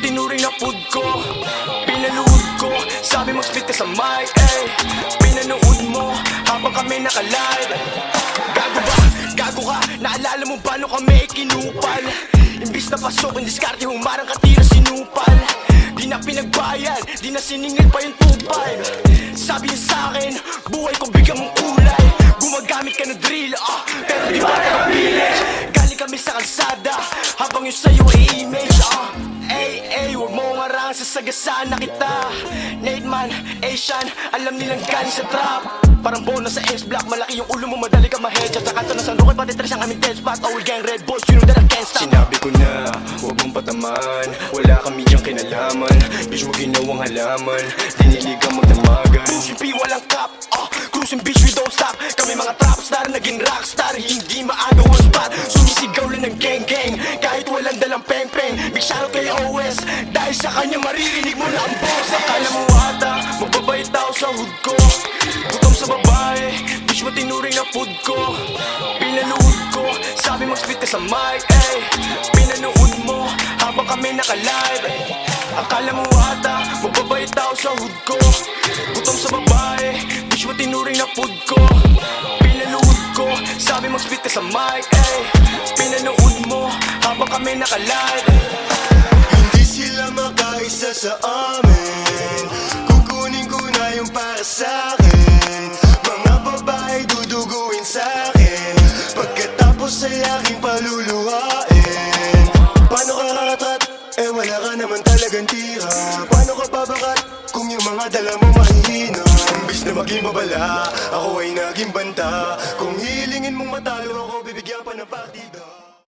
tinuring na food ko. Pinaluhod ko, sabi mag-spit ka sa mic, eh. Pinanood mo, habang kami naka-live. Gago ba? Gago ka? Naalala mo paano kami kinupal? Imbis na pasok, yung diskarte, humarang katira sinupal. Di na pinagbayad, di na siningil pa yung 2.5. Sabi niya sa'kin, buhay ko bigyan mong kulay. Gumagamit ka ng drill, pero di ba nakapili? Galing kami sa kalsada, habang yung sa'yo ay image, Huwag mo ngarang sasagasaan na kita. Nate man, Asian, alam nilang galing sa trap. Parang bonus sa S-Block, malaki yung ulo mo, madali ka ma-headshot. Sa kanto na San Roque, pati tres ang aming dead spot. All gang red boys, you know that I can't stop. Sinabi ko na, huwag mong patamaan. Wala kami diyang kinalaman. Bitch mo ginawang halaman, diniligang magdamagan. Cruising P, walang cap, cruising bitch, we don't stop. Kami mga trap star, naging rockstar. Hindi maagaw ang spot, sumisigaw lang ng gang-gang. Kahit walang dalang peng-peng. Big shoutout kay OS, dahil sa kanya maririnig mo na ang boses. Akala mo ata, magbabait tao sa hood ko. Gutom sa babae, bitch mo tinuring na food ko. Pinaluhod ko, sabi mag-spit ka sa mic, eh. Pinanood mo, habang kami naka-live. Akala mo ata, magbabait tao sa hood ko. Gutom sa babae, bitch mo tinuring na food ko. Pinaluhod ko, sabi mag-spit ka sa mic, eh. Pinanood mo, habang kami naka-live. Hindi sila makaisa sa amin, kukunin ko na yung para sa'kin. Mga babae duduguin sa'kin, pagkatapos ay aking paluluhain. Paano ka kakatat? Eh wala ka naman talagang tira. Paano ka babakat kung yung mga dala mo mahihina? Imbis na maging babala, ako ay naging banta. Kung hilingin mong matalo ako, bibigyan pa ng partida.